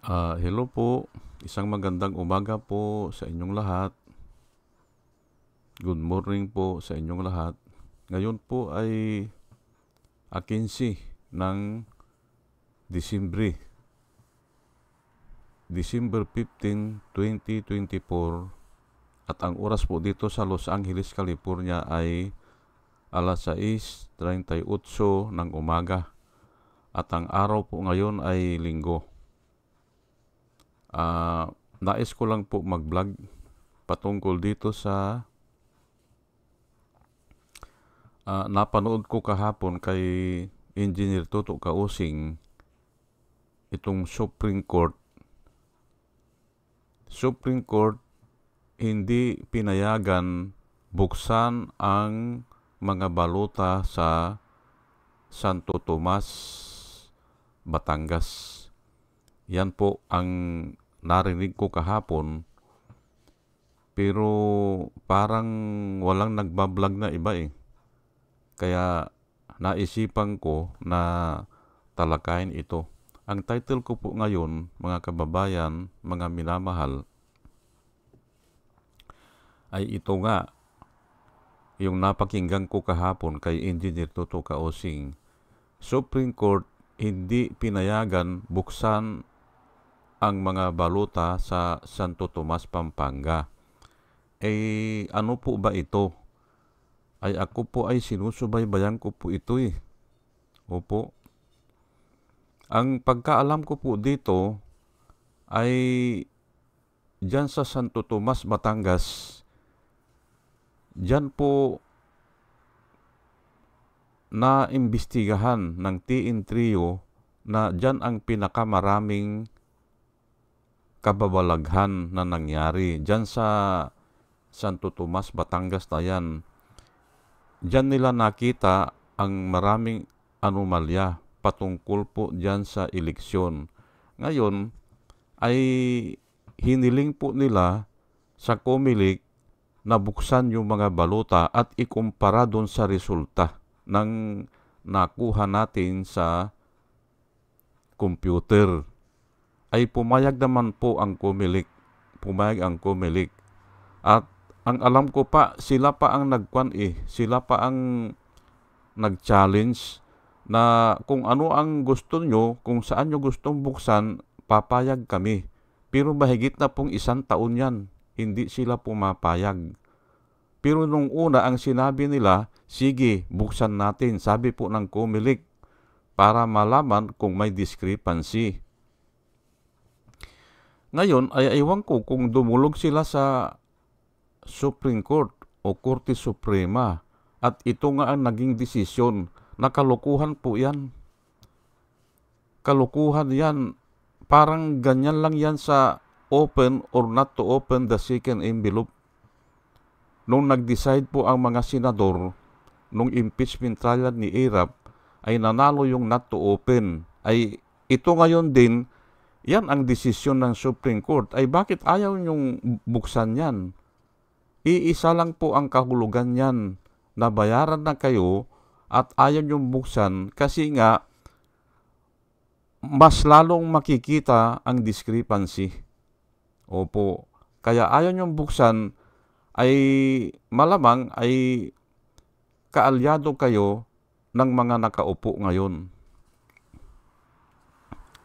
Hello po, isang magandang umaga po sa inyong lahat. Good morning po sa inyong lahat. Ngayon po ay 15 ng Disyembre, December 15, 2024 at ang oras po dito sa Los Angeles, California ay alas 6:38 ng umaga at ang araw po ngayon ay linggo. Nais ko lang po mag-vlog patungkol dito sa napanood ko kahapon kay Engineer Toto Kausing itong Supreme Court. Supreme Court hindi pinayagan buksan ang mga baluta sa Santo Tomas, Batangas. Yan po ang narinig ko kahapon, pero parang walang nagbablog na iba eh. Kaya naisipan ko na talakayin ito. Ang title ko po ngayon, mga kababayan, mga minamahal, ay ito nga, yung napakinggan ko kahapon kay Engineer Toto Kausing. Supreme Court hindi pinayagan buksan ang mga baluta sa Santo Tomas, Pampanga. Ano po ba ito? Ako po ay sinusubaybayan ko po ito eh. Opo. Ang pagkaalam ko po dito ay dyan sa Santo Tomas, Batangas, dyan po na-imbestigahan ng TN Trio na dyan ang pinakamaraming kababalaghan na nangyari. Dyan sa Santo Tomas, Batangas na yan. Dyan nila nakita ang maraming anomalya patungkol po dyan sa eleksyon. Ngayon ay hiniling po nila sa COMELEC na buksan yung mga baluta at ikumpara doon sa resulta ng nakuha natin sa computer. Ay pumayag naman po ang COMELEC. Pumayag ang COMELEC. At ang alam ko pa, sila pa ang sila pa ang nag-challenge na kung ano ang gusto nyo, kung saan nyo gustong buksan, papayag kami. Pero mahigit na pong 1 taon yan, hindi sila pumapayag. Pero nung una, ang sinabi nila, sige, buksan natin, sabi po ng COMELEC, para malaman kung may discrepancy. Ngayon, ay ewan ko kung dumulog sila sa Supreme Court o Korte Suprema at ito nga ang naging desisyon. Nakalukuhan po yan. Kalukuhan yan. Parang ganyan lang yan sa open or not to open the second envelope. Nung nag-decide po ang mga senador, nung impeachment trial ni Erap, ay nanalo yung not to open. Ay ito ngayon din, yan ang desisyon ng Supreme Court. Ay bakit ayaw nyong buksan yan? Iisa lang po ang kahulugan yan. Nabayaran na kayo at ayaw nyong buksan kasi nga mas lalong makikita ang discrepancy. Opo. Kaya ayaw nyong buksan ay malamang ay kaalyado kayo ng mga nakaupo ngayon.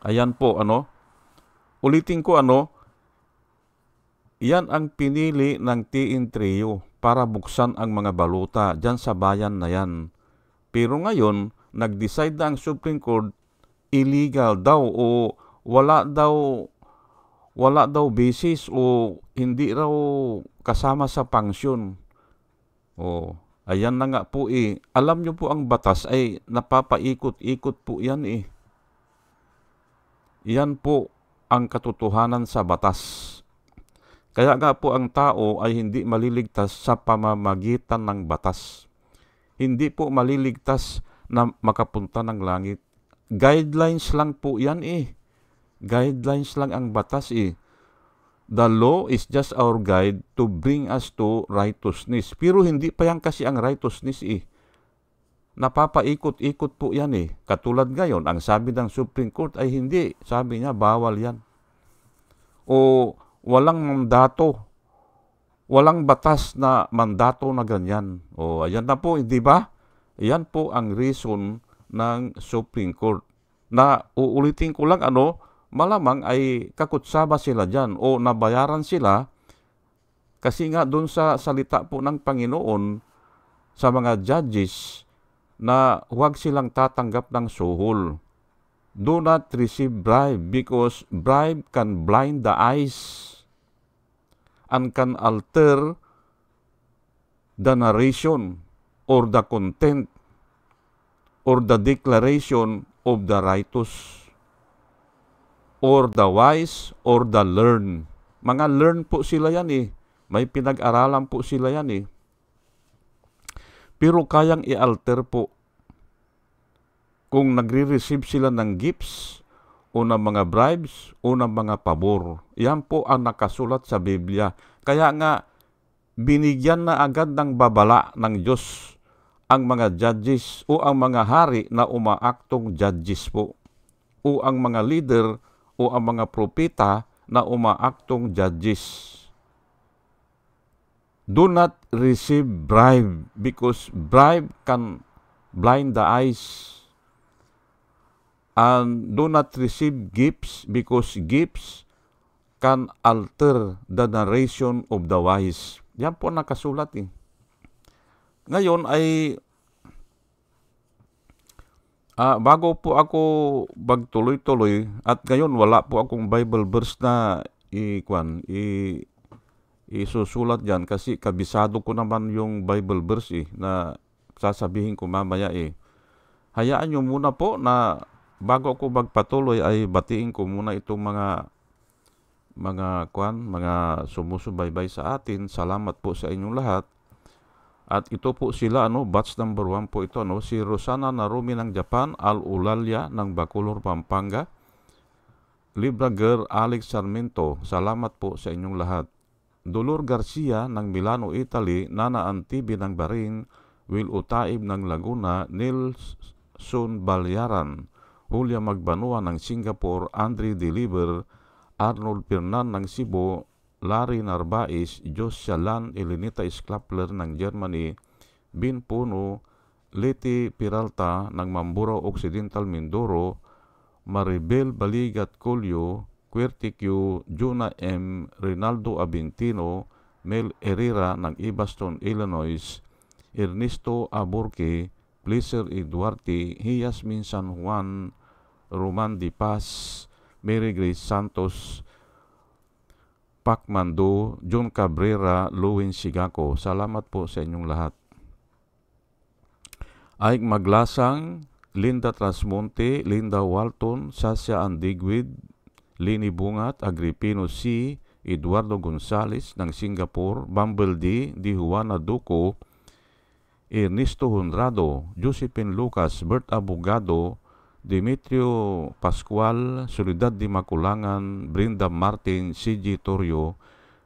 Ayan po, ulitin ko, yan ang pinili ng TN Trio para buksan ang mga baluta dyan sa bayan na yan. Pero ngayon, nag-decide na ang Supreme Court, illegal daw o wala daw basis o hindi raw kasama sa pangsyon. Ayan na nga po eh. Alam nyo po ang batas ay napapaikot-ikot po yan eh. Yan po ang katotohanan sa batas. Kaya nga po ang tao ay hindi maliligtas sa pamamagitan ng batas. Hindi po maliligtas na makapunta ng langit. Guidelines lang po yan eh. Guidelines lang ang batas eh. The law is just our guide to bring us to righteousness. Pero hindi pa yan kasi ang righteousness eh. Napapaikot-ikot po yan eh. Katulad ngayon, ang sabi ng Supreme Court ay hindi. Sabi niya, bawal yan. o walang mandato, walang batas na mandato na ganyan. O ayan na po, hindi ba? Ayan po ang reason ng Supreme Court. Na uulitin ko lang malamang ay kakutsaba sila dyan o nabayaran sila kasi nga doon sa salita po ng Panginoon sa mga judges na huwag silang tatanggap ng suhol. Do not receive bribe because bribe can blind the eyes and can alter the narration or the content or the declaration of the righteous or the wise or the learned. Mga learned po sila yan eh. May pinag-aralan po sila yan eh. Pero kayang i-alter po kung nagre-receive sila ng gifts o ng mga bribes o ng mga pabor. Yan po ang nakasulat sa Biblia. Kaya nga, binigyan na agad ng babala ng Diyos ang mga judges o ang mga hari na umaaktong judges po. O ang mga leader o ang mga propeta na umaaktong judges. Do not receive bribe because bribe can blind the eyes. And do not receive gifts because gifts can alter the narration of the wise. Yan po nakasulat eh. Ngayon ay bago po ako magtuloy-tuloy at ngayon wala po akong Bible verse na isusulat dyan kasi kabisado ko naman yung Bible verse eh, na sasabihin ko mamaya eh. Hayaan nyo muna po na bago ako magpatuloy ay batiin ko muna itong mga sumusubaybay sa atin. Salamat po sa inyong lahat. At ito po sila batch number 1 po ito si Rosana Narumi ng Japan, Al Ulalya ng Bacolor, Pampanga, Libra Girl Alex Sarmiento. Salamat po sa inyong lahat. Dolor Garcia ng Milano, Italy, Nana Antibi ng Barin, Will Utaib ng Laguna, Nilson Balyaran, Julia Magbanua ng Singapore, Andre Deliver, Arnold Pernan ng Cebu, Larry Narbais, Jos Shalan, Elenita Sklapler ng Germany, Bin Puno, Leti Peralta ng Mamburao Occidental, Mindoro, Maribel Baligat Colio, Querticu, Juna M, Rinaldo Abintino, Mel Herrera ng Ibaston, Illinois, Ernesto Aburque, Pleaser Eduarte, Yasmin San Juan, Roman Di Paz, Mary Grace Santos, Pacmando, John Cabrera, Luwin Sigako. Salamat po sa inyong lahat. Aik Maglasang, Linda Trasmonte, Linda Walton, Sasha Andigwid, Lini Bungat, Agripino C, Eduardo Gonzales ng Singapore, Bumble D, Di Juana Duco, Ernesto Honrado, Josephine Lucas, Bert Abogado, Demetrio Pascual, Soledad Di Maculangan, Brenda Martin, C.G. Torrio,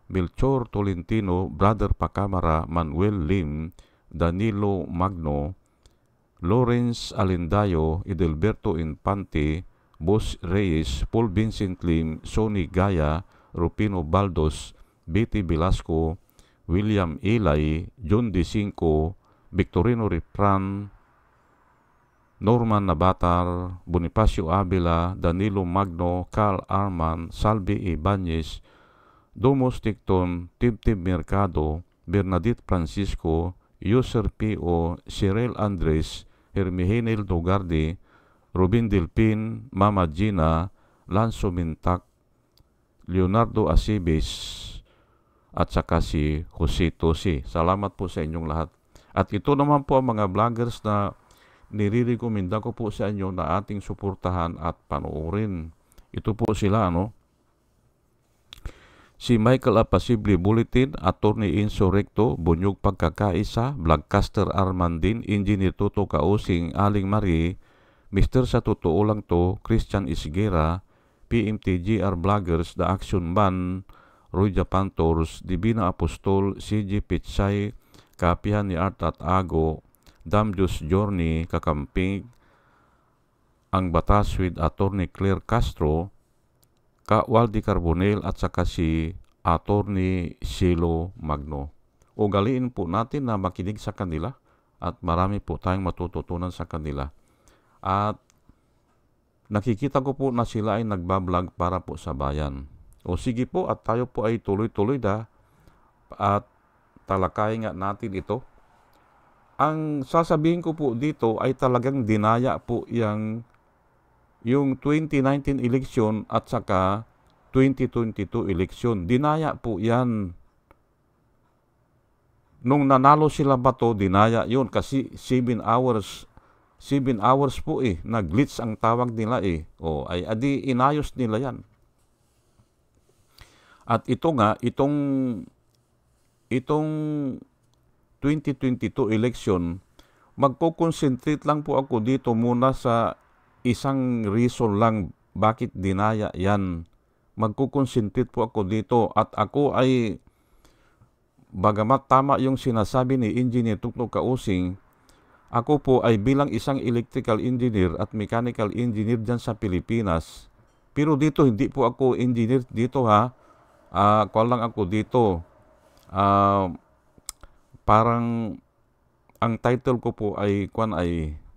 Melchor Tolentino, Brother Pacamara, Manuel Lim, Danilo Magno, Lawrence Alindayo, Edelberto Infante, Boss Reyes, Paul Vincent Lim, Sonny Gaya, Rupino Baldos, Betty Velasco, William Ilay, John D. Cinco, Victorino Ripran, Norman Nabatar, Bonifacio Avila, Danilo Magno, Carl Arman, Salvi Ibanez, Domos Ticton, Tibtib Mercado, Bernadette Francisco, User P.O., Cyril Andres, Hermihenil Dogardi, Robin Delpin, Mama Gina, Lanzo Mintak, Leonardo Asibis, at saka si Jose Tosi. Salamat po sa inyong lahat. At ito naman po ang mga vloggers na nire-recommenda ko po sa inyo na ating suportahan at panoorin. Ito po sila, si Michael Apasible Bulletin, Attorney Insurrecto, Bunyog Pagkakaisa, Vlogcaster Armandin, Engineer Toto Kausing, Aling Marie, Mr. Sa Totoo Lang To, Christian Isguera, PMTGR Vloggers, The Action Man, Roy Japantors, Divina Apostol, CG Pitsay, Kapihan ni Art at Ago, Damjus Journey, Kakamping, Ang Batas with Attorney Claire Castro, Ka Waldy Carbonell at saka si Attorney Shelo Magno. Ugaliin po natin na makinig sa kanila at marami po tayong matututunan sa kanila. At nakikita ko po na sila ay nagbablog para po sa bayan. O sige po, at tayo po ay tuloy-tuloy na at talakayin nga natin ito. Ang sasabihin ko po dito ay talagang dinaya po yung 2019 election at saka 2022 election. Dinaya po yan. Nung nanalo sila ba to, dinaya yun kasi 7 hours po nag-glitch ang tawag nila O ay adi inayos nila yan. At ito nga, itong 2022 election, magko-concentrate lang po ako dito muna sa isang reason lang bakit dinaya yan. Magko-concentrate po ako dito at ako ay bagamat tama yung sinasabi ni Engineer Tuktok Kausing, ako po ay bilang isang electrical engineer at mechanical engineer dyan sa Pilipinas. Pero dito, hindi po ako engineer dito ha. Kuwan lang ako dito. Parang ang title ko po ay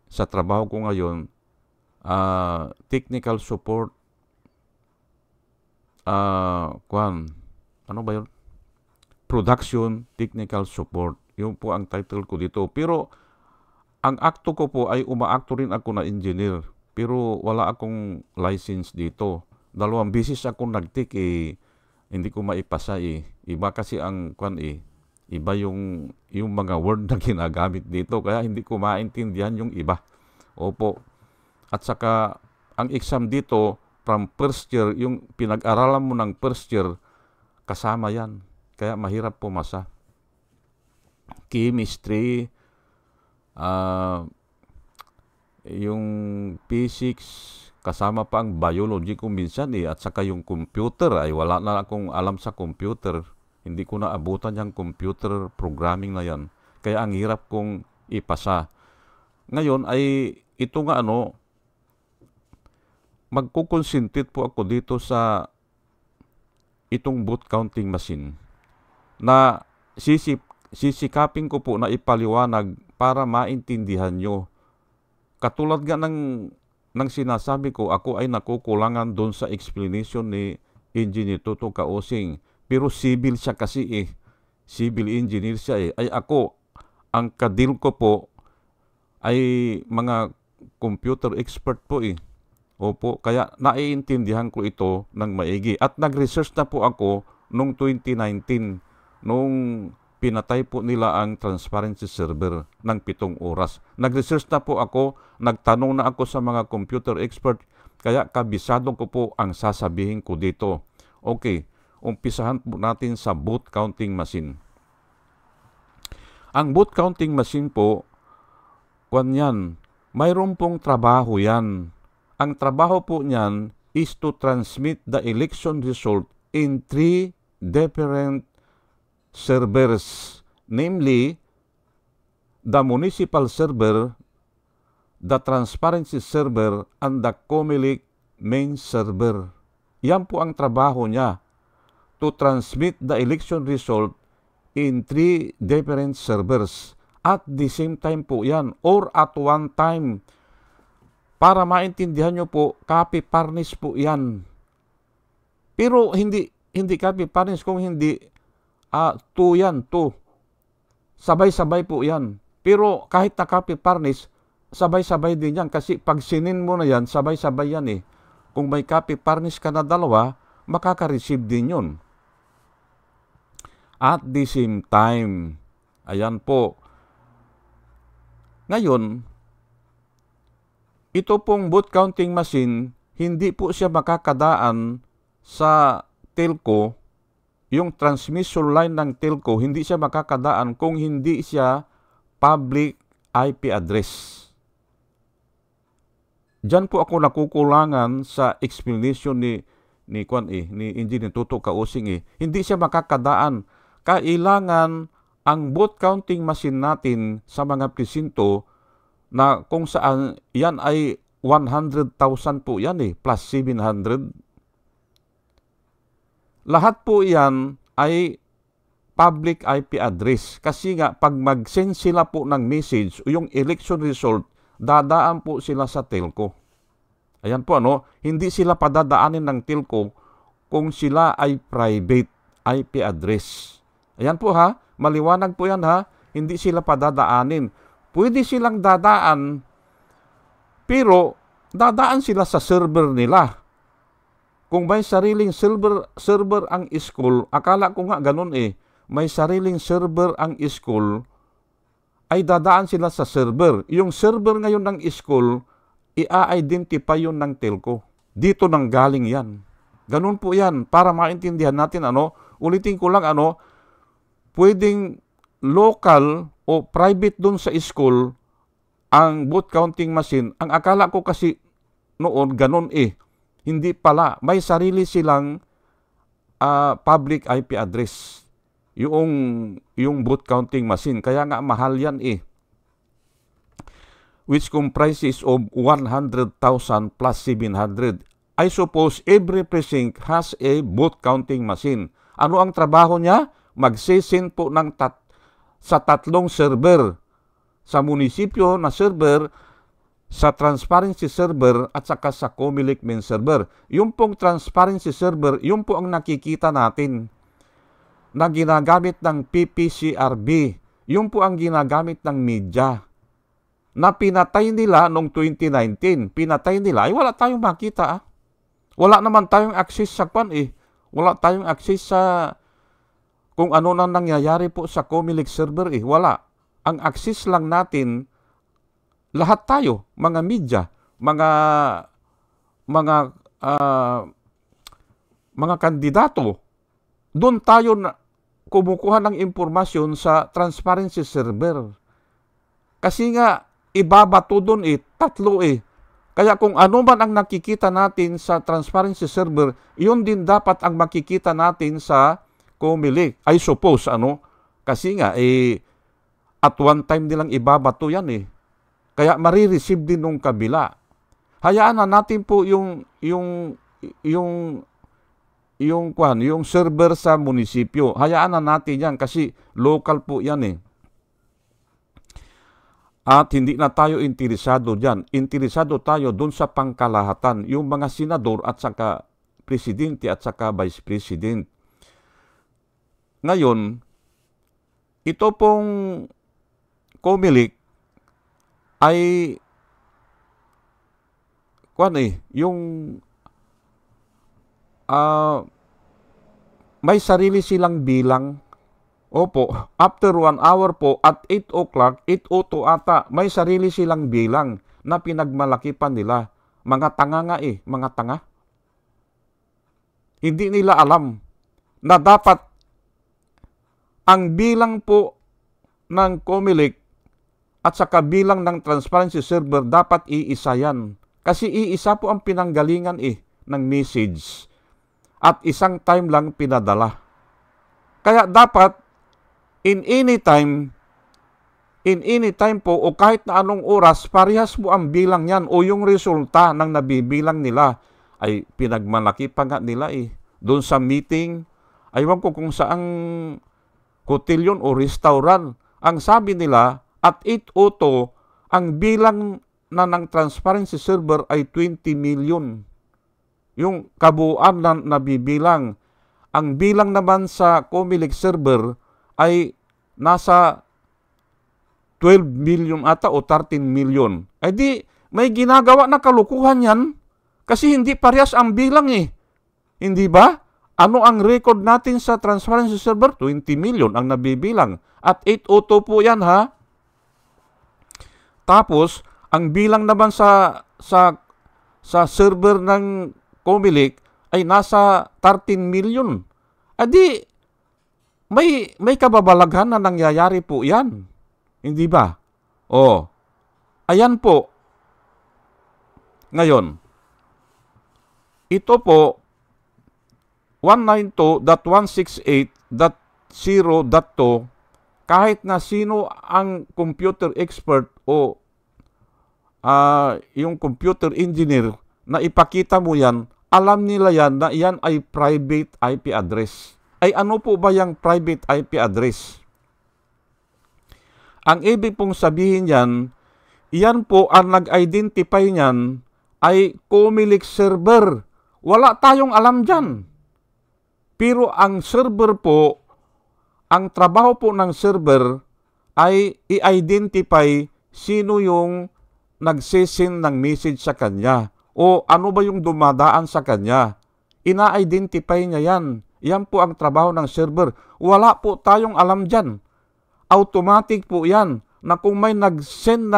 sa trabaho ko ngayon, technical support. Ano ba yun? Production Technical Support. Yun po ang title ko dito. Pero ang akto ko po ay umaakto rin ako na engineer. Pero wala akong license dito. 2 beses akong nag-take hindi ko maipasa Iba kasi ang iba yung mga word na ginagamit dito. Kaya hindi ko maintindihan yung iba. Opo. At saka ang exam dito from first year, yung pinag-aralan mo ng first year, kasama yan. Kaya mahirap pumasa. Chemistry, yung physics, kasama pa ang biology kung minsan at saka yung computer, ay wala na akong alam sa computer. Hindi ko na abutan yung computer programming na yan. Kaya ang hirap kong ipasa. Ngayon ay ito nga magkukonsentrate po ako dito sa itong boot counting machine na sisikapin ko po na ipaliwanag para maintindihan nyo. Katulad nga ng sinasabi ko, ako ay nakukulangan doon sa explanation ni Engineer Tuktok Kausing. Pero civil siya kasi civil engineer siya Ay ako, ang kadil ko po ay mga computer expert po Opo, kaya naiintindihan ko ito ng maigi. At nag-research na po ako noong 2019, nung pinatay po nila ang transparency server ng 7 oras. Nag-research na po ako, nagtanong na ako sa mga computer expert, kaya kabisado ko po ang sasabihin ko dito. Okay, umpisahan po natin sa boot counting machine. Ang boot counting machine po, mayroon pong trabaho yan. Ang trabaho po niyan is to transmit the election result in 3 different servers, namely the municipal server, the transparency server, and the COMELEC main server. Yan po ang trabaho niya, to transmit the election result in 3 different servers. At the same time po yan, or at one time. Para maintindihan nyo po, copy parnis po yan. Pero hindi copy parnis kung hindi 2 yan, 2. Sabay-sabay po yan. Pero kahit na copy parnis, sabay-sabay din yan. Kasi pag sinin mo na yan, sabay-sabay yan Kung may copy parnis ka na 2, makaka-receive din yun. At the same time, ayan po. Ngayon, ito pong boot counting machine, hindi po siya makakadaan sa telco, yung transmission line ng telco, hindi siya makakadaan kung hindi siya public IP address. Diyan po ako nakukulangan sa explanation ni Engineer Tuktok Kausing Hindi siya makakadaan. Kailangan ang boot counting machine natin sa mga presinto na kung saan yan ay 100,000 po yan plus 700. lahat po yan ay public IP address. Kasi nga, pag mag-send sila po ng message o yung election result, dadaan po sila sa telco. Ayan po, hindi sila padadaanin ng telco kung sila ay private IP address. Ayan po ha, maliwanag po yan ha, hindi sila padadaanin. Pwede silang dadaan, pero dadaan sila sa server nila. Kung may sariling server ang school, akala ko nga ganun may sariling server ang school, ay dadaan sila sa server. Yung server ngayon ng school, i-identify yun ng telco. Dito nang galing yan. Ganun po yan, para maintindihan natin, ulitin ko lang, pwedeng local o private dun sa school ang vote counting machine. Ang akala ko kasi noon, ganun Hindi pala. May sarili silang public IP address. Yung vote counting machine. Kaya nga mahal yan Which comprises of 100,000 plus 700. I suppose every precinct has a vote counting machine. Ano ang trabaho niya? Magsisend po sa tatlong server. Sa munisipyo na server, sa transparency server, at saka sa Comelec main server. Yung pong transparency server, yung po ang nakikita natin na ginagamit ng PPCRB. Yung po ang ginagamit ng media. Na pinatay nila noong 2019. Pinatay nila. Ay wala tayong makita Wala naman tayong access sa Wala tayong access sa kung ano nang nangyayari po sa Comelec server Wala. Ang access lang natin, lahat tayo, mga media, mga kandidato, doon tayo kumukuha ng impormasyon sa transparency server. Kasi nga, ibabato doon tatlo Kaya kung ano man ang nakikita natin sa transparency server, yun din dapat ang makikita natin sa Comelec. I suppose, Kasi nga, at one time nilang ibabato yan Kaya marireceive din nung kabila. Hayaan na natin po yung server sa munisipyo. Hayaan na natin yan kasi local po yan At hindi na tayo interesado dyan. Interesado tayo dun sa pangkalahatan, yung mga senador at saka presidente at saka vice president. Ngayon, ito pong Comelec ay may sarili silang bilang. Opo, after 1 hour po, at 8 o'clock, 8:02 ata, may sarili silang bilang na pinagmalaki pa nila. Mga tanga nga mga tanga. Hindi nila alam na dapat ang bilang po ng Comelec at saka bilang ng transparency server dapat iisa yan. Kasi iisa po ang pinanggalingan ng message. At isang time lang pinadala. Kaya dapat in any time po o kahit na anong oras, parehas po ang bilang yan o yung resulta ng nabibilang nila ay pinagmalaki pa nga nila Doon sa meeting, aywan ko kung saang hotel yun o restaurant. Ang sabi nila, at 8:02, ang bilang na ng transparency server ay 20 million. Yung kabuuan na nabibilang. Ang bilang naman sa Comelec server ay nasa 12 million ata o 13 million. Ay di, may ginagawa na kalukuhan yan kasi hindi parehas ang bilang Hindi ba? Ano ang record natin sa transparency server? 20 million ang nabibilang. At 8:02 po yan Tapos, ang bilang naman sa server ng Comelec ay nasa 13 million. Adi, may kababalaghan na nangyayari po yan. Hindi ba? Ayan po. Ngayon, ito po, 192.168.0.2, kahit na sino ang computer expert o yung computer engineer na ipakita mo yan, alam nila yan na yan ay private IP address. Ay ano po ba yung private IP address? Ang ibig pong sabihin yan, yan po ang nag-identify niyan ay Comelec server. Wala tayong alam dyan. Pero ang server po, ang trabaho po ng server ay i-identify sino yung nagsisend ng message sa kanya o ano ba yung dumadaan sa kanya. Ina-identify niya yan. Yan po ang trabaho ng server. Wala po tayong alam dyan. Automatic po yan na kung may nag-send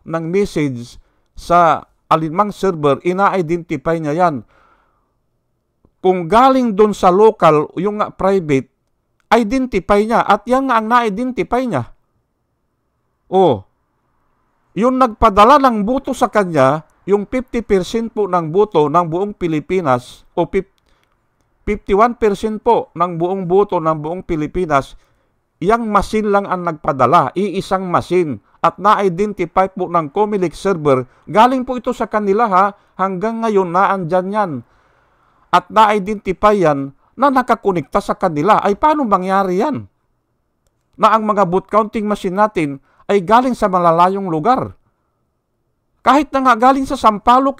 ng message sa alinmang server, ina-identify niya yan. Kung galing doon sa local, yung private, identify niya at yan nga ang na-identify niya. Yung nagpadala ng boto sa kanya, yung 50% po ng boto ng buong Pilipinas o 51% po ng buong boto ng buong Pilipinas, yang machine lang ang nagpadala, iisang machine. At na-identify po ng Comelec server, galing po ito sa kanila hanggang ngayon naandyan yan. At na-identify yan na nakakonekta sa kanila. Ay paano mangyari yan? Na ang mga vote counting machine natin ay galing sa malalayong lugar. Kahit na nga galing sa Sampaloc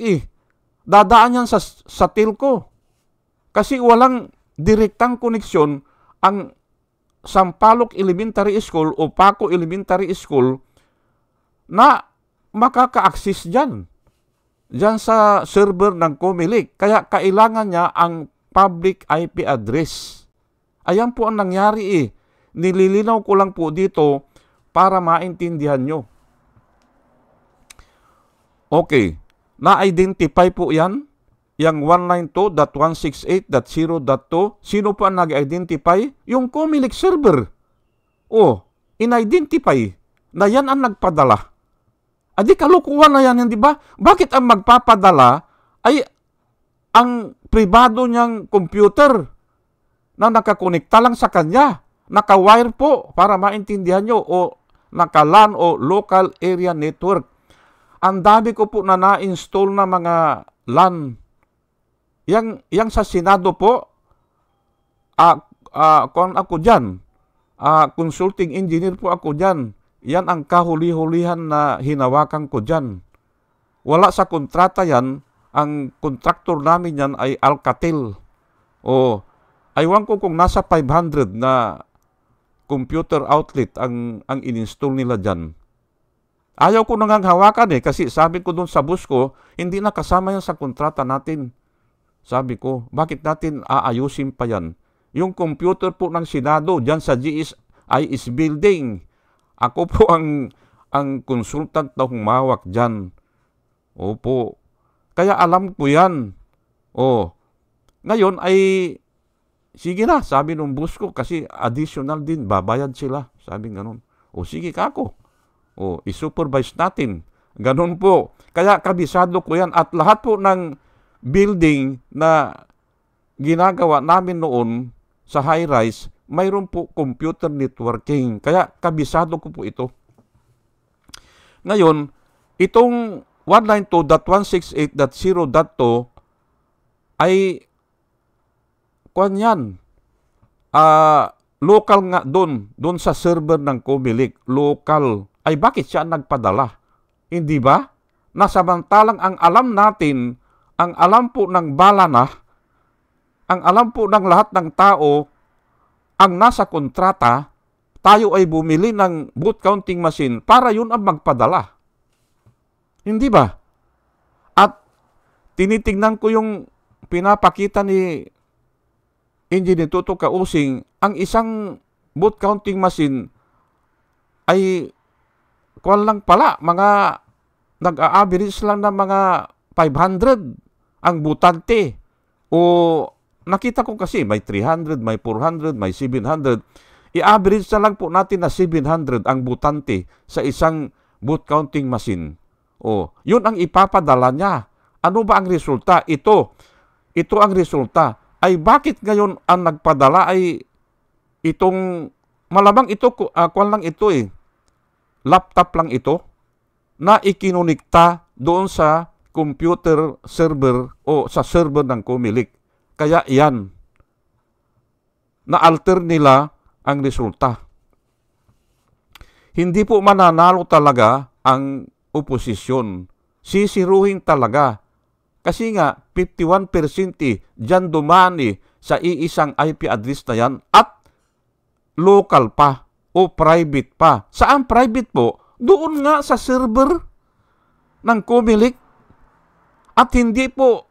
dadaan yan sa Tilco. Kasi walang direktang koneksyon ang Sampaloc Elementary School o Paco Elementary School na makaka-access dyan sa server ng Comelec. Kaya kailangan niya ang public IP address. Ayan po ang nangyari Nililinaw ko lang po dito para maintindihan nyo. Okay, na-identify po yan, yung 192.168.0.2. Sino po ang nag-identify? Yung Comelec server. In-identify na yan ang nagpadala. Adi kalukuhan na yan, hindi ba? Bakit ang magpapadala ay ang pribado niyang computer na nakakonekta lang sa kanya? Naka-wire po para maintindihan nyo o naka-LAN o local area network. Ang dami ko po na na-install na mga LAN. Yang sa Senado po, kung ako dyan, consulting engineer po ako dyan. Yan ang kahuli-hulihan na hinawakan ko dyan. Wala sa kontrata yan. Ang kontraktor namin yan ay Alcatel. Aywan ko kung nasa 500 na computer outlet ang in-install nila dyan. Ayaw ko nang hawakan kasi sabi ko doon sa boss ko, hindi na kasama yan sa kontrata natin. Sabi ko, bakit natin aayusin pa yan? Yung computer po ng Senado dyan sa GSIS building. Ako po ang consultant na humawak dyan. Opo. Kaya alam ko yan. Ngayon ay, sige na, sabi nung boss ko, kasi additional din, babayad sila. Sabi ganun. Sige kako. I-supervise natin. Ganun po. Kaya kabisado ko yan. At lahat po ng building na ginagawa namin noon sa high-rise, mayroon po computer networking. Kaya kabisado ko po ito. Ngayon, itong 192.168.0.2 ay local nga doon sa server ng Comelec. Local. Ay bakit siya nagpadala? Hindi ba? Nasamantalang ang alam natin, ang alam po ng balana, ang alam po ng lahat ng tao, ang nasa kontrata, tayo ay bumili ng vote counting machine para yun ang magpadala. Hindi ba? At tinitingnan ko yung pinapakita ni Engineer Toto Kausing, ang isang vote counting machine ay kuwan lang pala, mga nag-a-average lang ng mga 500 ang butante. Nakita ko kasi may 300, may 400, may 700. I-average na lang po natin na 700 ang butante sa isang vote counting machine. Yun ang ipapadala niya. Ano ba ang resulta? Ito ang resulta. Ay bakit ngayon ang nagpadala ay itong, malamang ito, kuwan lang ito laptop lang ito, na ikinunikta doon sa computer server o sa server ng Comelec. Kaya yan, na-alter nila ang resulta. Hindi po mananalo talaga ang oposisyon. Sisiruhin talaga. Kasi nga, 51% dyan dumani sa iisang IP address na yan at local pa o private pa. Saan private po? Doon nga sa server ng Comelec. At hindi po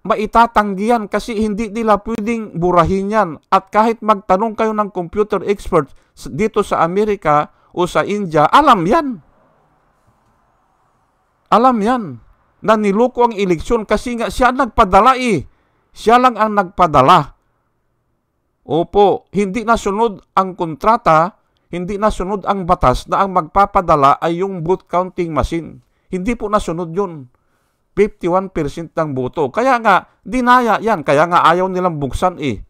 maitatanggihan kasi hindi nila pwedeng burahin yan. At kahit magtanong kayo ng computer expert dito sa Amerika o sa India, alam yan. Alam yan na niloko ang eleksyon kasi nga siya nagpadala eh. Siya lang ang nagpadala. Opo, hindi nasunod ang kontrata, hindi nasunod ang batas na ang magpapadala ay yung vote counting machine. Hindi po nasunod yun. 51% ng boto. Kaya nga, dinaya yan. Kaya nga ayaw nilang buksan eh.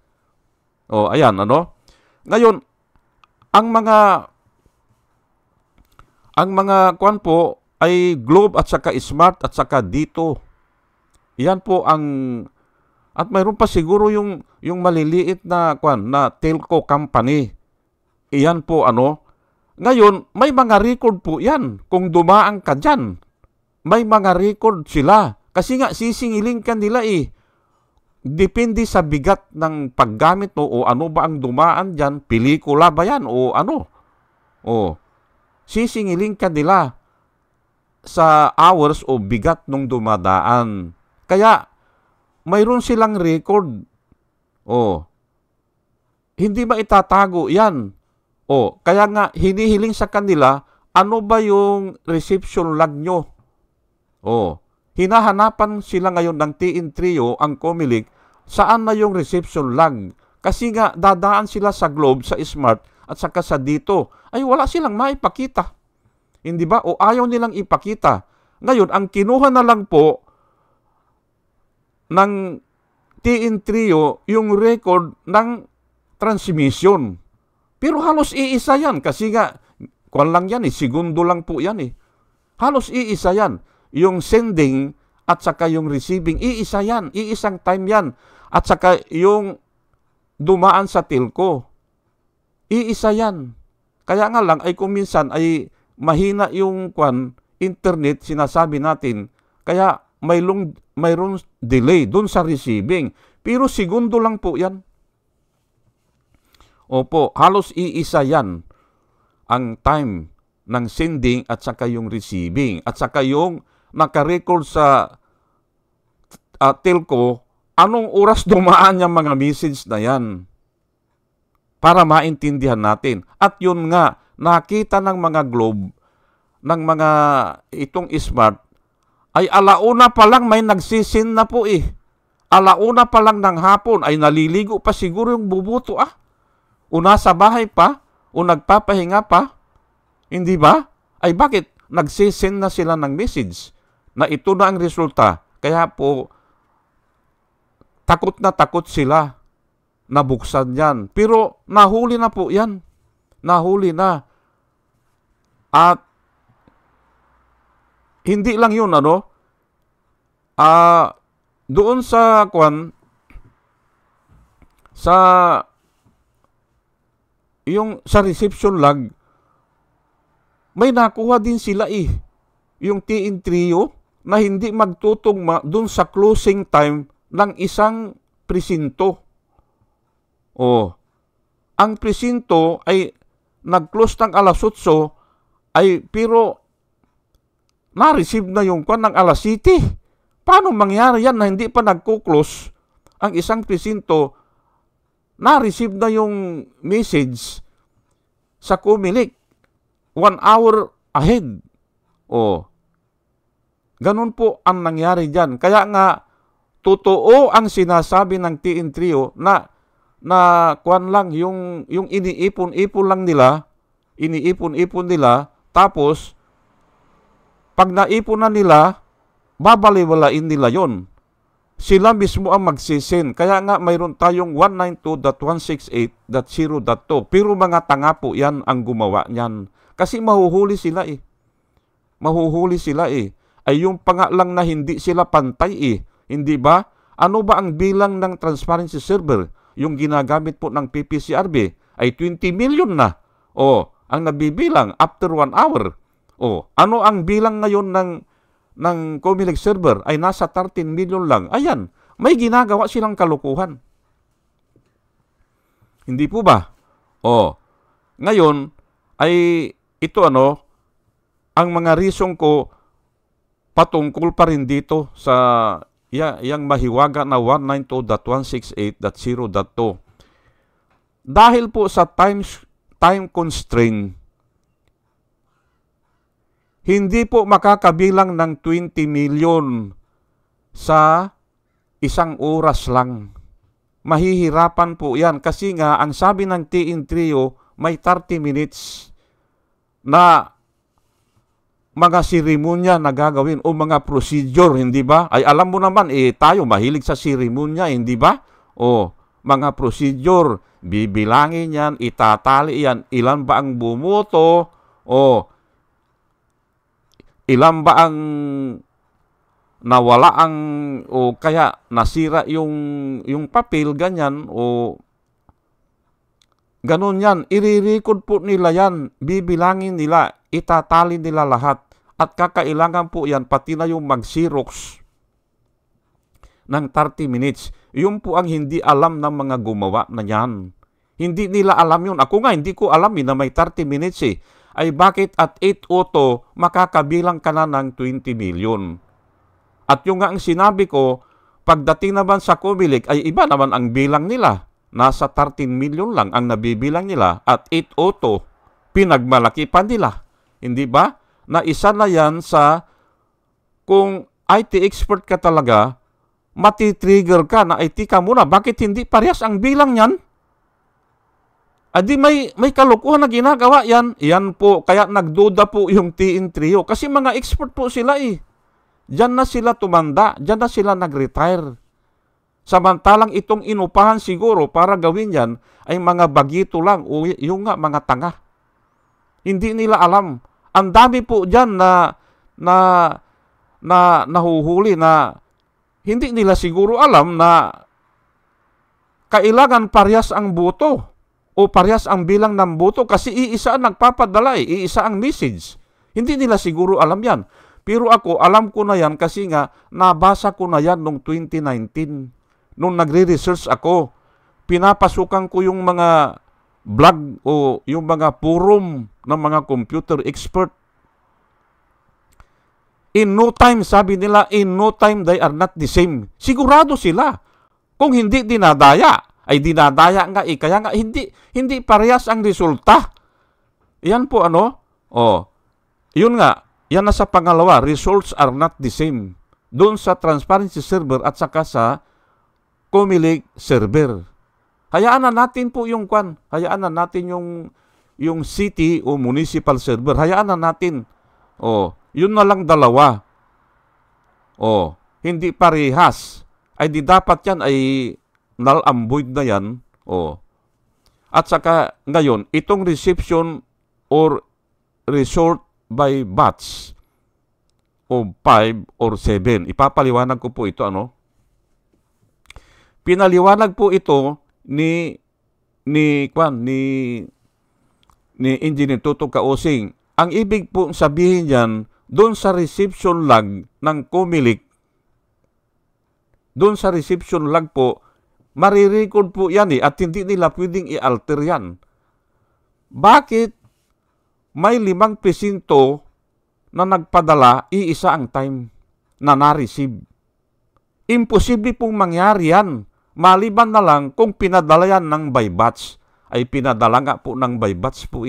O, ayan, ano? Ngayon, ang mga kwan po ay Globe at saka Smart at saka Dito. Yan po ang, at mayroon pa siguro yung maliliit na kwan, na telco company. Iyan po ano. Ngayon, may mga record po yan. Kung dumaan ka dyan, may mga record sila. Kasi nga, sisingilin ka nila eh. Depende sa bigat ng paggamit mo o ano ba ang dumaan dyan, pelikula ba yan o ano. O, sisingilin ka nila sa hours o bigat nung dumadaan. Kaya, mayroon silang record. O, hindi ba itatago yan? O, kaya nga, hinihiling sa kanila, ano ba yung reception log nyo? O, hinahanapan sila ngayon ng TN Trio, ang Comelec, saan na yung reception log? Kasi nga, dadaan sila sa Globe, sa Smart, at saka sa Dito. Ay, wala silang maipakita. Hindi ba? O ayaw nilang ipakita. Ngayon, ang kinuha na lang po ng TN Trio, yung record ng transmission. Pero halos iisa yan. Kasi nga, kwan lang yan eh, segundo lang po yan eh. Halos iisa yan. Yung sending at saka yung receiving, iisa yan. Iisang time yan. At saka yung dumaan sa telco, iisa yan. Kaya nga lang ay kung minsan ay mahina yung internet, sinasabi natin, kaya mayroong delay dun sa receiving. Pero segundo lang po yan. Opo, halos iisa yan ang time ng sending at saka yung receiving. At saka yung nakarecord sa telco, anong oras dumaan yung mga message na yan para maintindihan natin. At yun nga, nakita ng mga Globe, ng mga itong Smart, ay alauna pa lang may nagsisin na po eh. Alauna pa lang ng hapon ay naliligo pa siguro yung bubuto O nasa bahay pa, o nagpapahinga pa, hindi ba? Ay bakit? Nagsisend na sila ng message na ito na ang resulta. Kaya po, takot sila na buksan yan. Pero nahuli na po yan. Nahuli na. At hindi lang yun, doon sa sa reception log, may nakuha din sila yung TN Trio na hindi magtutugma dun sa closing time ng isang presinto. Ang presinto ay nag-close ng alas 8 pero na-receive na yung ng alas 7. Paano mangyari yan na hindi pa nagko-close ang isang presinto? Na-receive na yung message sa Comelec 1 hour ahead. Ganun po ang nangyari dyan. Kaya nga, totoo ang sinasabi ng TN Trio na kwan lang, yung iniipon-ipon lang nila, tapos, pag naipon na nila, babaliwalain nila yon. Sila mismo ang magsisend. Kaya nga mayroon tayong 192.168.0.2. Pero mga tanga po yan ang gumawa niyan. Kasi mahuhuli sila Mahuhuli sila ay yung pa nga lang na hindi sila pantay Hindi ba? Ano ba ang bilang ng transparency server? Yung ginagamit po ng PPCRB ay 20 million na. Ang nabibilang after 1 hour. Ano ang bilang ngayon ng Comelec server ay nasa 13 million lang. Ayan, may ginagawa silang kalukuhan. Hindi po ba? Ngayon ay ito ang mga reason ko patungkol pa rin dito sa yang mahiwaga na 192.168.0.2. Dahil po sa time constraint, hindi po makakabilang ng 20 million sa isang oras lang. Mahihirapan po yan kasi nga ang sabi ng TN Trio may 30 minutes na mga seremonya na gagawin o mga procedure, hindi ba? Ay alam mo naman, tayo mahilig sa seremonya, hindi ba? Mga procedure, bibilangin yan, itatali yan, ilan ba ang bumoto, ilan ba ang nawala kaya nasira yung papel, ganyan, ganun yan. I-record po nila yan, bibilangin nila, itatali nila lahat. At kakailangan po yan, pati na yung mag-Xerox ng 30 minutes. Yun po ang hindi alam ng mga gumawa na yan. Hindi nila alam yun. Ako nga, hindi ko alam na may 30 minutes Ay bakit at 8:02 makakabilang ka na ng 20 million? At yung nga ang sinabi ko, pagdating naman sa Comelec, ay iba naman ang bilang nila. Nasa 13 million lang ang nabibilang nila at 8:02 pinagmalaki pa nila. Hindi ba? Na isa na yan sa kung IT expert ka talaga, matitrigger ka na IT ka muna. Bakit hindi parehas ang bilang yan? Adi may kalukuhan na ginagawa yan. Yan po, kaya nagduda po yung TN Trio. Kasi mga expert po sila Diyan na sila tumanda, diyan na sila nag-retire. Samantalang itong inupahan siguro para gawin yan ay mga bagito lang o yung nga mga tanga. Hindi nila alam. Ang dami po dyan na nahuhuli na hindi nila siguro alam na kailangan parehas ang boto o parehas ang bilang ng boto kasi iisa ang nagpapadala iisa ang message. Hindi nila siguro alam yan. Pero ako, alam ko na yan kasi nga nabasa ko na yan noong 2019. Nung nagre-research ako, pinapasukan ko yung mga blog o yung mga forum ng mga computer expert. In no time, sabi nila, in no time they are not the same. Sigurado sila. Kung hindi dinadaya, ay dinadaya nga kaya nga hindi parehas ang resulta. Yan po yun nga, yan na sa pangalawa, results are not the same. Doon sa transparency server at saka sa Comelec server. Hayaan na natin po yung hayaan na natin yung city o municipal server. Hayaan na natin. Yun na lang dalawa. Hindi parehas. Ay di dapat yan ay null and void na yan. At saka ngayon, itong reception or resort by batch o 5 or 7. Ipapaliwanag ko po ito Pinaliwanag po ito ni Engineer Toto Kausing. Ang ibig po sabihin diyan, doon sa reception log ng Comelec, doon sa reception log po, marirecord po yan at hindi nila pwedeng i-alter yan. Bakit may 5% na nagpadala, iisa ang time na na-receive? Imposible pong mangyari yan. Maliban na lang kung pinadala yan ng by batch. Ay pinadala nga po ng by batch po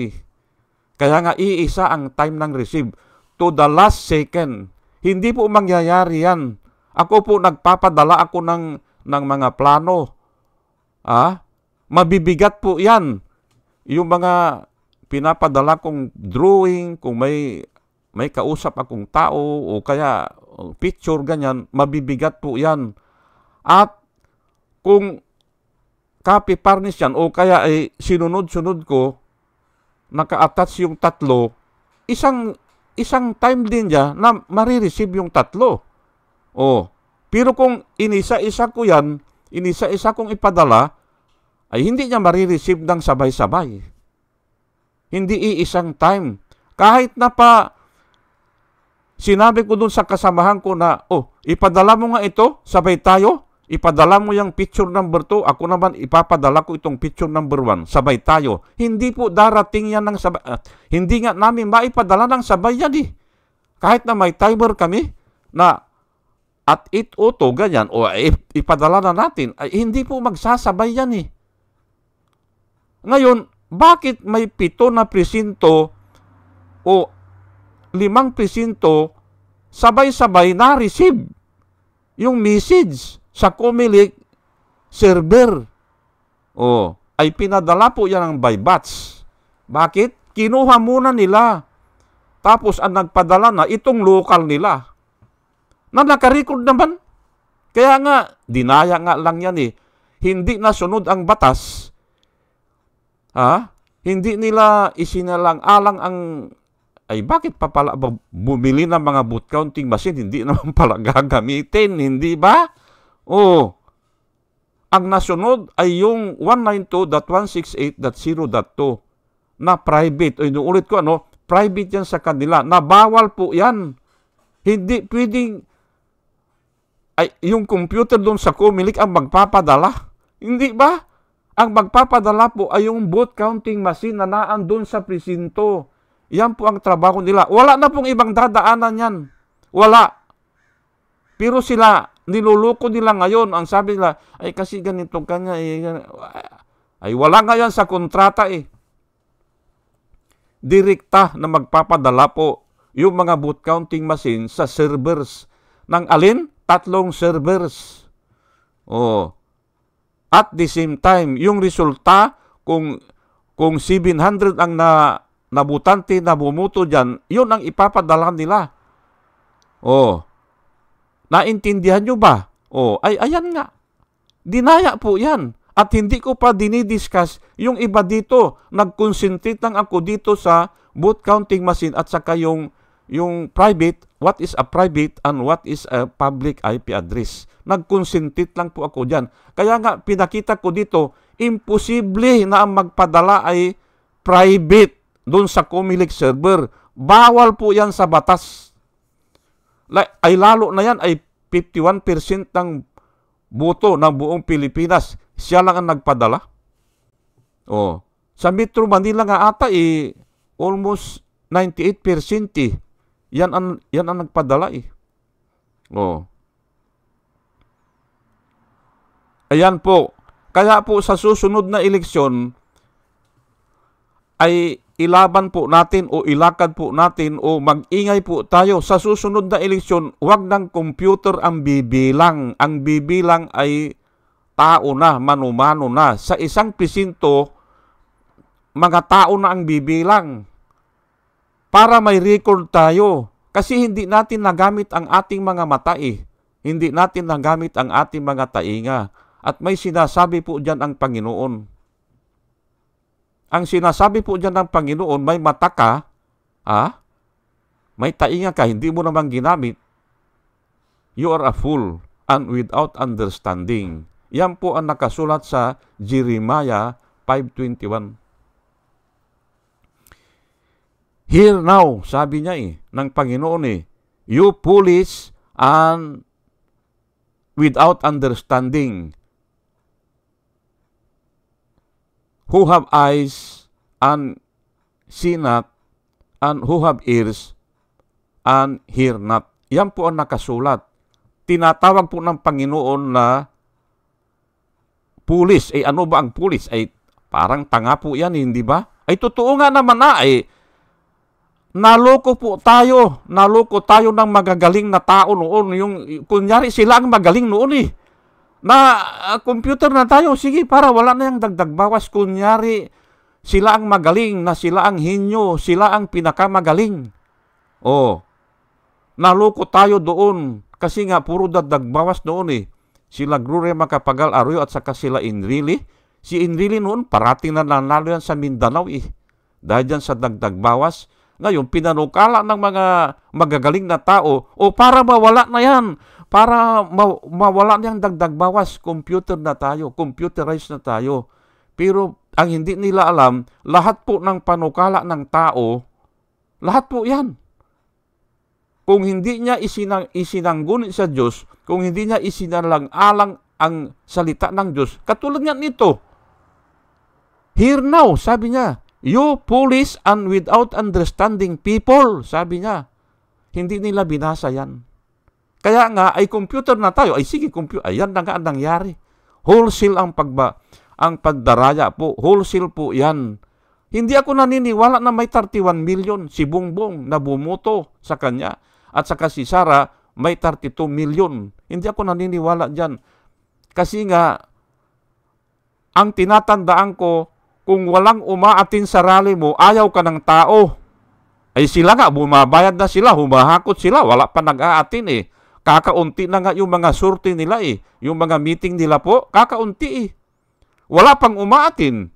Kaya nga iisa ang time ng receive. To the last second. Hindi po mangyayari yan. Ako po nagpapadala ako ng mga plano. Mabibigat po yan. Yung mga pinapadala kong drawing, kung may kausap akong tao o kaya picture, ganyan, mabibigat po yan. At kung copy parnis yan o kaya ay sinunod-sunod ko, naka-attach yung tatlo, isang isang time din niya na marireceive yung tatlo. Pero kung inisa-isa kong ipadala, ay hindi niya marireceive ng sabay-sabay. Hindi iisang time. Kahit na pa sinabi ko dun sa kasamahan ko na, ipadala mo nga ito, sabay tayo. Ipadala mo yung picture number 2, ako naman ipapadala ko itong picture number 1, sabay tayo. Hindi po darating yan ng sabay. Hindi nga namin maipadala ng sabay yan eh. Kahit na may timer kami na at 8:02, ganyan, ipadala na natin, ay hindi po magsasabay yan eh. Ngayon, bakit may 7 na presinto o 5 presinto sabay-sabay na-receive yung message sa Comelec server? Ay pinadala po yan ng by batch. Bakit? Kinuha muna nila. Tapos ang nagpadala na itong local nila. Na nakarecord naman. Kaya nga, dinaya nga lang yan eh. Hindi nasunod ang batas. Hindi nila isinalang-alang ang, ay bakit pa pala bumili ng mga boot counting machine? Hindi naman pala gagamitin, hindi ba? Ang nasunod ay yung 192.168.0.2 na private. Inuulit ko, private yan sa kanila. Nabawal po yan. Hindi pwedeng yung computer doon sa Comelec ang magpapadala. Hindi ba? Ang magpapadala po ay yung boot counting machine na naandun sa presinto. Yan po ang trabaho nila. Wala na pong ibang dadaanan yan. Wala. Pero sila, niluluko nila ngayon. Ang sabi nila, ay kasi ganito kanya. Ay wala nga yan sa kontrata eh. Direkta na magpapadala po yung mga boot counting machine sa servers. Ng alin? 3 servers. At the same time, yung resulta, kung 700 ang nabutante na bumuto dyan, yun ang ipapadala nila. Naintindihan nyo ba? Ayan nga. Dinaya po yan. At hindi ko pa dinidiscuss yung iba dito. Nag-concentrate lang ako dito sa boot counting machine at saka yung private, what is a private and what is a public IP address. Nag-concentrate lang po ako dyan. Kaya nga, pinakita ko dito, imposible na ang magpadala ay private doon sa Comelec server. Bawal po yan sa batas. Ay lalo na yan ay 51% ng boto ng buong Pilipinas. Siya lang ang nagpadala. Sa Metro Manila nga ata almost 98% eh. Yan ang nagpadala eh. Ayan po. Kaya po sa susunod na eleksyon ay ilaban po natin o ilakad po natin o mag-ingay po tayo. Sa susunod na eleksyon, huwag ng computer ang bibilang. Ang bibilang ay tao na, mano-mano na. Sa isang presinto, mga tao na ang bibilang. Para may record tayo. Kasi hindi natin nagamit ang ating mga mata eh. Hindi natin nagamit ang ating mga tainga. At may sinasabi po dyan ang Panginoon. Ang sinasabi po dyan ng Panginoon, may mata ka, may tainga ka, hindi mo naman ginamit. You are a fool and without understanding. Yan po ang nakasulat sa Jeremiah 5:21. Here now, sabi niya ng Panginoon you foolish and without understanding, who have eyes and see not, and who have ears and hear not. Yan po ang nakasulat. Tinatawag po ng Panginoon na foolish. Ano ba ang foolish? Parang tanga po yan, hindi ba? Totoo nga naman naloko po tayo. Naloko tayo ng magagaling na tao noon. Kunyari sila ang magaling noon computer na tayo. Sige, para wala na yung dagdag bawas. Kunyari sila ang magaling, na sila ang hinyo, sila ang pinakamagaling. Naloko tayo doon. Kasi nga, puro dagdag bawas noon Sila Gloria Macapagal Arroyo at saka sila Enrile. Si Enrile noon, parating na nanalo yan sa Mindanao Dahil dyan sa dagdag bawas. Ngayon, pinanukala ng mga magagaling na tao, para mawala na yan, para mawala niyang dagdag bawas, computer na tayo, computerized na tayo. Pero ang hindi nila alam, lahat po ng panukala ng tao, lahat po yan. Kung hindi niya isinanggun sa Diyos, kung hindi niya isinalang-alang ang salita ng Diyos, katulad nga nito, "Hear now," sabi niya, "you foolish and without understanding people," sabi niya. Hindi nila binasa yan. Kaya nga, ay computer na tayo. Ay sige, computer. Ayan na nga ang nangyari. Wholesale ang pagdaraya po. Wholesale po yan. Hindi ako naniniwala na may 31 million si Bongbong na bumuto sa kanya. At saka si Sara may 32 million. Hindi ako naniniwala dyan. Kasi nga, ang tinatandaan ko, kung walang umaatin sa rally mo, ayaw ka ng tao. Ay sila nga, bumabayad na sila, humahakot sila, wala pa nag-aatin eh. Kakaunti na nga yung mga surti nila eh. Yung mga meeting nila po, kakaunti eh. Wala pang umaatin.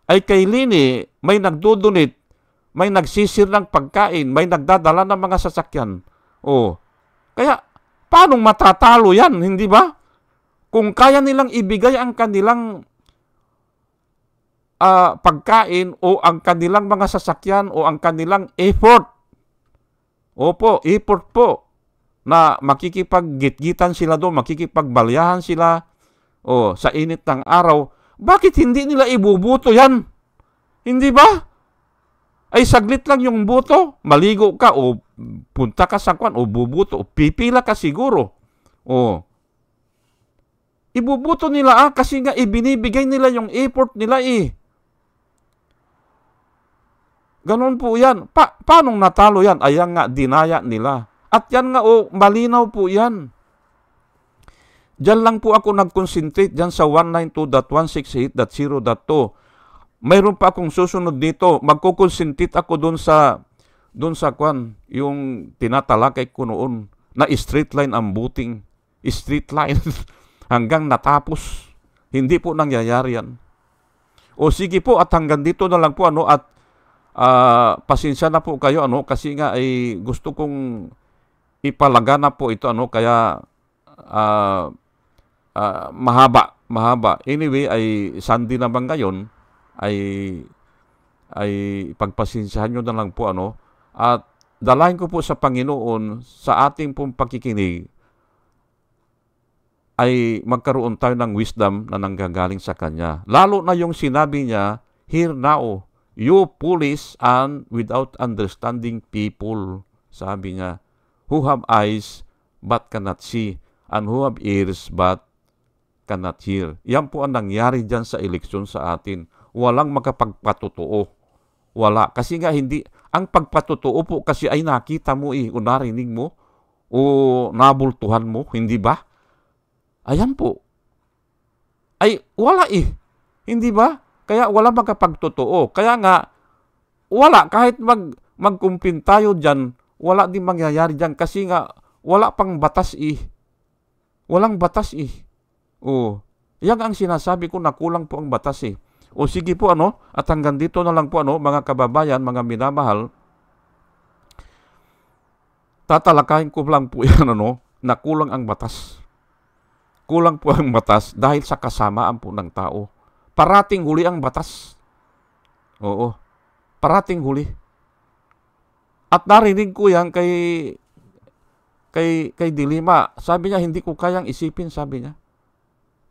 Ay kay Lini, may nagdodonate, may nagsisir ng pagkain, may nagdadala ng mga sasakyan. Kaya, paano matatalo yan, hindi ba? Kung kaya nilang ibigay ang kanilang pagkain o ang kanilang mga sasakyan o ang kanilang effort. Opo, effort po. Na makikipaggitgitan sila doon, makikipagbalyahan sila sa init ng araw. Bakit hindi nila ibubuto yan? Hindi ba? Ay saglit lang yung buto, maligo ka o punta ka sa kwan o bubuto o pipila ka siguro. Ibubuto nila kasi nga ibinibigay nila yung effort nila eh. Ganon po yan. Paanong natalo yan? Ayan nga, dinaya nila. At yan nga, malinaw po yan. Diyan lang po ako nag-concentrate dyan sa 192.168.0.2. Mayroon pa akong susunod dito. Magkukonsentrate ako doon sa kwan, yung tinatalakay ko noon, na straight line ang booting. Straight line. Hanggang natapos. Hindi po nangyayari yan. Sige po, at hanggang dito na lang po, at pasensya na po kayo, kasi nga ay gusto kong ipalagana po ito, kaya mahaba. Anyway, ay Sunday naman ngayon, ay pagpasensyahan nyo na lang po, at dalahin ko po sa Panginoon sa ating pong pakikinig ay magkaroon tayo ng wisdom na nanggagaling sa Kanya. Lalo na yung sinabi niya, "Hear now, you foolish and without understanding people," sabi niya, "who have eyes but cannot see, and who have ears but cannot hear." Yan po ang nangyari dyan sa eleksyon sa atin. Walang makapagpatotoo. Wala. Kasi nga hindi, ang pagpatotoo po kasi ay nakita mo o narinig mo o nabultuhan mo, hindi ba? Ayan po. Ay wala hindi ba? Kaya wala makapagtotoo. Kaya nga, wala. Kahit magkumpin tayo dyan, wala din mangyayari dyan. Kasi nga, wala pang batas Walang batas Yan ang sinasabi ko na kulang po ang batas sige po at hanggang dito na lang po mga kababayan, mga minamahal, tatalakayin ko lang po yan na kulang ang batas. Kulang po ang batas dahil sa kasamaan po ng tao. Parating huli ang batas. Parating huli. At narinig ko yan kay Dilima. Sabi niya, hindi ko kayang isipin, sabi niya.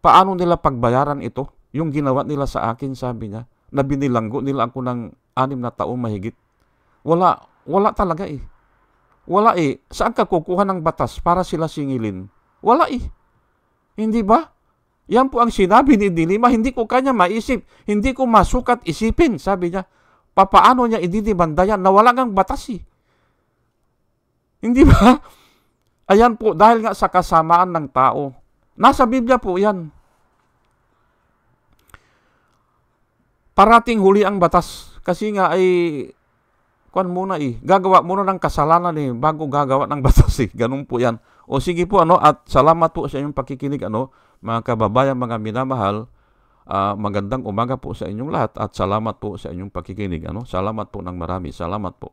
Paano nila pagbayaran ito? Yung ginawa nila sa akin, sabi niya, na binilanggo nila ako ng 6 na taong mahigit. Wala talaga Wala Saan ka kukuha ng batas para sila singilin? Wala Hindi ba? Yan po ang sinabi ni Dilima, hindi ko kanya maisip, hindi ko masukat isipin, sabi niya. Papaano niya ididimanda yan na wala ngang batas Hindi ba? Ayan po, dahil nga sa kasamaan ng tao. Nasa Biblia po yan. Parating huli ang batas. Kasi nga gagawa muna ng kasalanan bago gagawa ng batas Ganun po yan. Sige po at salamat po sa inyong pakikinig mga kababayan, mga minamahal. Magandang umaga po sa inyong lahat at salamat po sa inyong pakikinig. Salamat po ng marami. Salamat po.